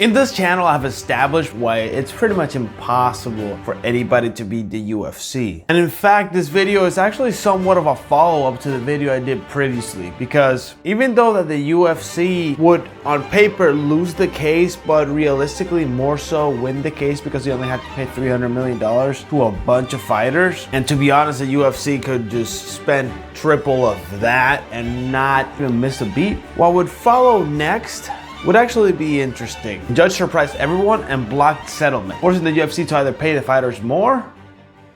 In this channel, I've established why it's pretty much impossible for anybody to beat the UFC. And in fact, this video is actually somewhat of a follow-up to the video I did previously, because even though that the UFC would on paper lose the case, but realistically more so win the case because they only have to pay $300 million to a bunch of fighters. And to be honest, the UFC could just spend triple of that and not even miss a beat. What would follow next would actually be interesting. The judge surprised everyone and blocked settlement, forcing the UFC to either pay the fighters more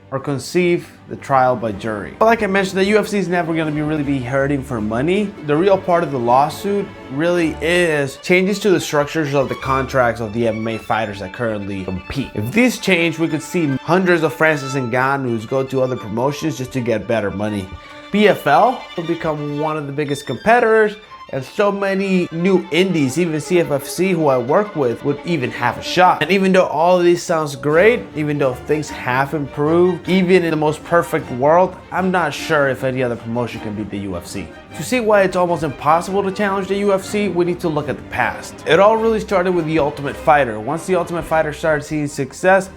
or conceive the trial by jury. But like I mentioned, the UFC is never going to really be hurting for money. The real part of the lawsuit really is changes to the structures of the contracts of the MMA fighters that currently compete. If these change, we could see hundreds of Francis Ngannous go to other promotions just to get better money. PFL will become one of the biggest competitors, and so many new indies, even CFFC, who I work with, would even have a shot. And even though all of these sounds great, even though things have improved, even in the most perfect world, I'm not sure if any other promotion can beat the UFC. To see why it's almost impossible to challenge the UFC, we need to look at the past. It all really started with the Ultimate Fighter. Once the Ultimate Fighter started seeing success,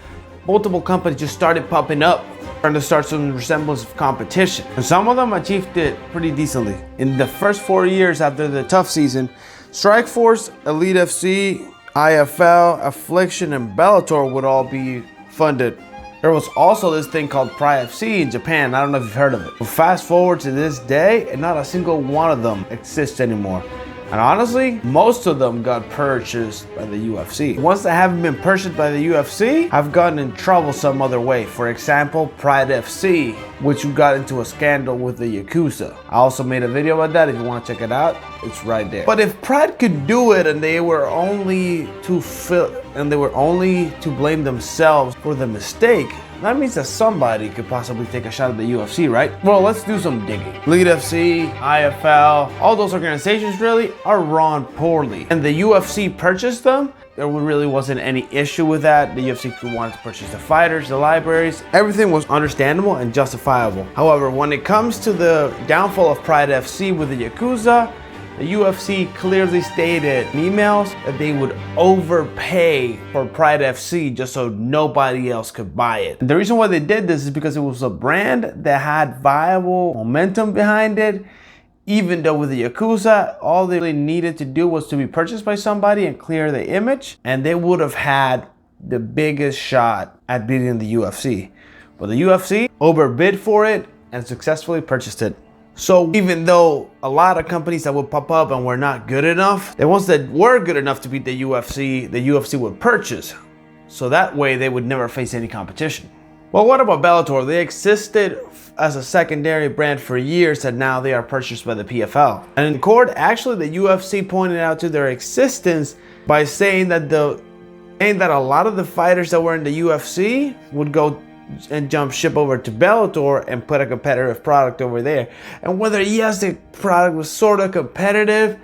multiple companies just started popping up, trying to start some resemblance of competition. And some of them achieved it pretty decently. In the first 4 years after the tough season, Strikeforce, Elite FC, IFL, Affliction, and Bellator would all be funded. There was also this thing called Pride FC in Japan. I don't know if you've heard of it. But fast forward to this day, and not a single one of them exists anymore. And honestly, most of them got purchased by the UFC. Ones that haven't been purchased by the UFC have gotten in trouble some other way. For example, Pride FC, which got into a scandal with the Yakuza. I also made a video about that. If you want to check it out, it's right there. But if Pride could do it and they were only to blame themselves for the mistake, that means that somebody could possibly take a shot at the UFC, right? Well, let's do some digging. Elite FC, IFL, all those organizations really are run poorly. And the UFC purchased them. There really wasn't any issue with that. The UFC wanted to purchase the fighters, the libraries. Everything was understandable and justifiable. However, when it comes to the downfall of Pride FC with the Yakuza, the UFC clearly stated in emails that they would overpay for Pride FC just so nobody else could buy it. And the reason why they did this is because it was a brand that had viable momentum behind it. Even though with the Yakuza, all they really needed to do was to be purchased by somebody and clear the image, and they would have had the biggest shot at beating the UFC. But the UFC overbid for it and successfully purchased it. So even though a lot of companies that would pop up and were not good enough, the ones that were good enough to beat the UFC would purchase. So that way they would never face any competition. Well, what about Bellator? They existed as a secondary brand for years, and now they are purchased by the PFL. And in court, actually the UFC pointed out to their existence by saying that a lot of the fighters that were in the UFC would go and jump ship over to Bellator and put a competitive product over there. And whether yes, the product was sort of competitive,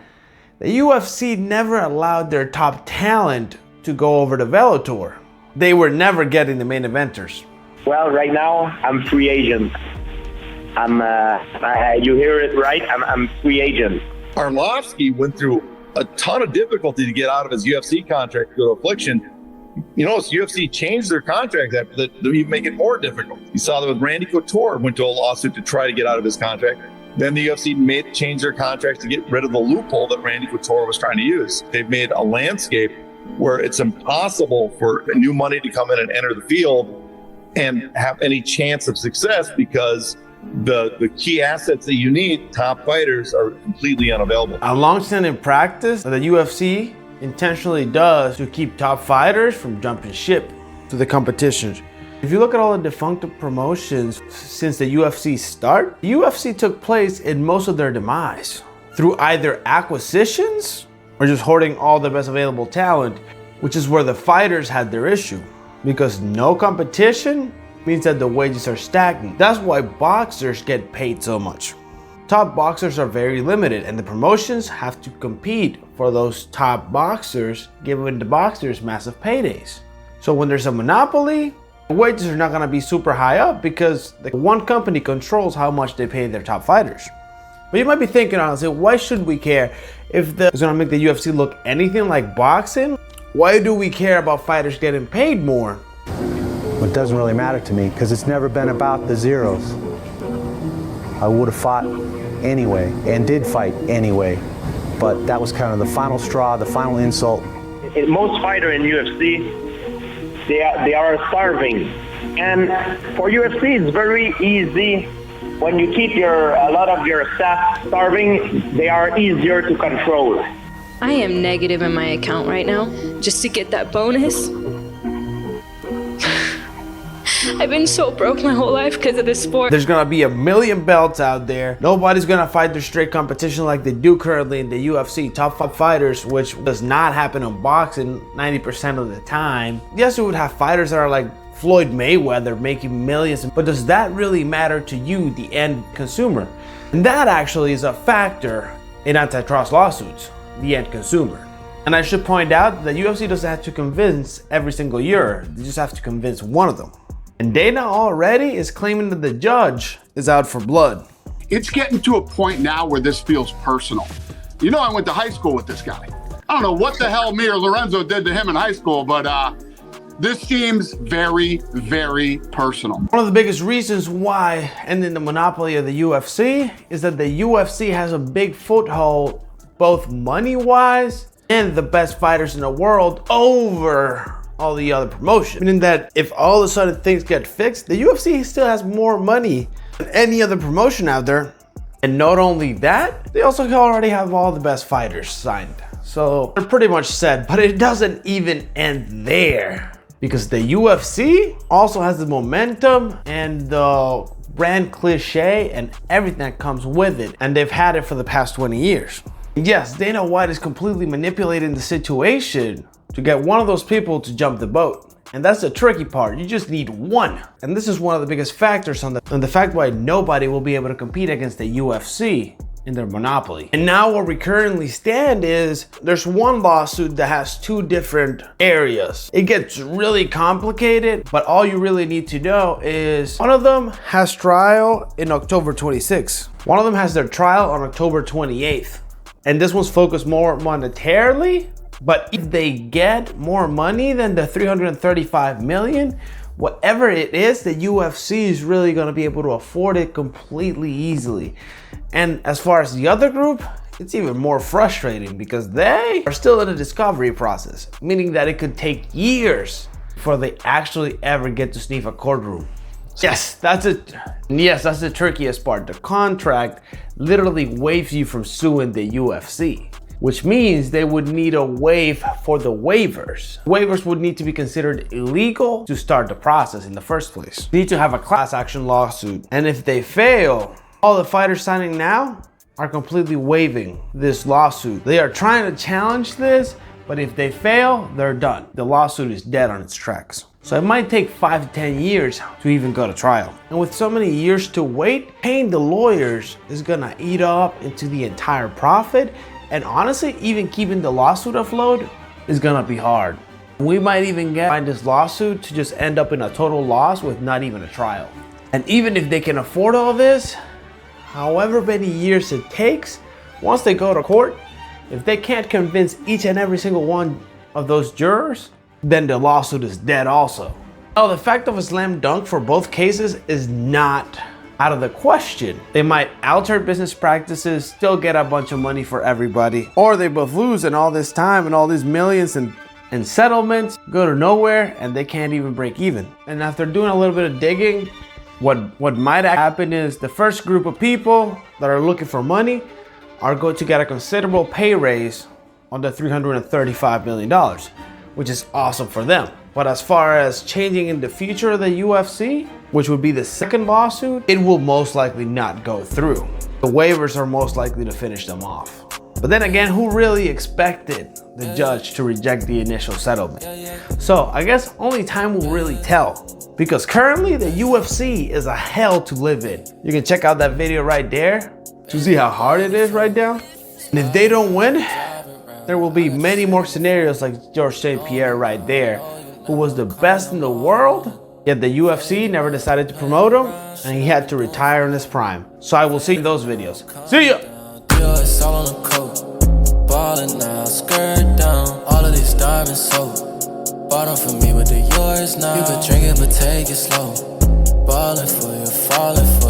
the UFC never allowed their top talent to go over to Bellator. They were never getting the main eventers. Well, right now I'm free agent. You hear it right? I'm free agent. Arlovsky went through a ton of difficulty to get out of his UFC contract to go to Affliction. You know, UFC changed their contract that even make it more difficult. You saw that with Randy Couture, went to a lawsuit to try to get out of his contract. Then the UFC changed their contract to get rid of the loophole that Randy Couture was trying to use. They've made a landscape where it's impossible for new money to come in and enter the field and have any chance of success because the key assets that you need, top fighters, are completely unavailable. A long-standing practice that the UFC intentionally does to keep top fighters from jumping ship to the competition. If you look at all the defunct promotions since the UFC start, the UFC took place in most of their demise through either acquisitions or just hoarding all the best available talent, which is where the fighters had their issue. Because no competition means that the wages are stagnant. That's why boxers get paid so much. Top boxers are very limited, and the promotions have to compete for those top boxers, giving the boxers massive paydays. So when there's a monopoly, the wages are not going to be super high up because the one company controls how much they pay their top fighters. But you might be thinking, honestly, why should we care if it's going to make the UFC look anything like boxing? Why do we care about fighters getting paid more? It doesn't really matter to me because it's never been about the zeros. I would have fought anyway and did fight anyway, but that was kind of the final straw, the final insult. Most fighters in UFC, they are starving, and for UFC it's very easy. When you keep a lot of your staff starving, they are easier to control. I am negative in my account right now, just to get that bonus. I've been so broke my whole life because of this sport. There's gonna be a million belts out there. Nobody's gonna fight their straight competition like they do currently in the UFC. Top 5 fighters, which does not happen in boxing 90% of the time. Yes, we would have fighters that are like Floyd Mayweather making millions, but does that really matter to you, the end consumer? And that actually is a factor in antitrust lawsuits, the end consumer. And I should point out that UFC doesn't have to convince every single year. They just have to convince one of them. And Dana already is claiming that the judge is out for blood. It's getting to a point now where this feels personal. You know, I went to high school with this guy. I don't know what the hell me or Lorenzo did to him in high school, but this seems very, very personal. One of the biggest reasons why ending the monopoly of the UFC is that the UFC has a big foothold, both money-wise and the best fighters in the world over all the other promotions. Meaning that if all of a sudden things get fixed, the UFC still has more money than any other promotion out there. And not only that, they also already have all the best fighters signed. So they're pretty much set, but it doesn't even end there. Because the UFC also has the momentum and the brand cliche and everything that comes with it. And they've had it for the past 20 years. Yes, Dana White is completely manipulating the situation to get one of those people to jump the boat. And that's the tricky part. You just need one. And this is one of the biggest factors on the fact why nobody will be able to compete against the UFC in their monopoly. And now where we currently stand is there's one lawsuit that has 2 different areas. It gets really complicated, but all you really need to know is one of them has trial in October 26th. One of them has their trial on October 28th. And this one's focused more monetarily, but if they get more money than the 335 million, whatever it is, the UFC is really going to be able to afford it completely easily. And as far as the other group, it's even more frustrating because they are still in a discovery process, meaning that it could take years before they actually ever get to sniff a courtroom. Yes, that's it. Yes, that's the trickiest part. The contract literally waives you from suing the UFC, which means they would need a waive for the waivers. Waivers would need to be considered illegal to start the process in the first place. You need to have a class action lawsuit. And if they fail, all the fighters signing now are completely waiving this lawsuit. They are trying to challenge this, but if they fail, they're done. The lawsuit is dead on its tracks. So it might take 5 to 10 years to even go to trial. And with so many years to wait, paying the lawyers is gonna eat up into the entire profit. And honestly, even keeping the lawsuit afloat is gonna be hard. We might even find this lawsuit to just end up in a total loss with not even a trial. And even if they can afford all this, however many years it takes, once they go to court, if they can't convince each and every single one of those jurors, then the lawsuit is dead also. Now, the fact of a slam dunk for both cases is not out of the question. They might alter business practices, still get a bunch of money for everybody, or they both lose and all this time and all these millions and settlements go to nowhere and they can't even break even. And after doing a little bit of digging, what might happen is the first group of people that are looking for money are going to get a considerable pay raise on the $335 million, which is awesome for them. But as far as changing in the future of the UFC, which would be the second lawsuit, it will most likely not go through. The waivers are most likely to finish them off. But then again, who really expected the judge to reject the initial settlement? So I guess only time will really tell. Because currently the UFC is a hell to live in. You can check out that video right there to see how hard it is right now. And if they don't win, there will be many more scenarios like George St. Pierre right there, who was the best in the world, yet the UFC never decided to promote him, and he had to retire in his prime. So I will see those videos. See ya! It's all on the coat, ballin' now, skirt down. All all of these diamonds sold. Bought them for me, but they're yours now. You could drink it, but take it slow. Ballin' for you, falling for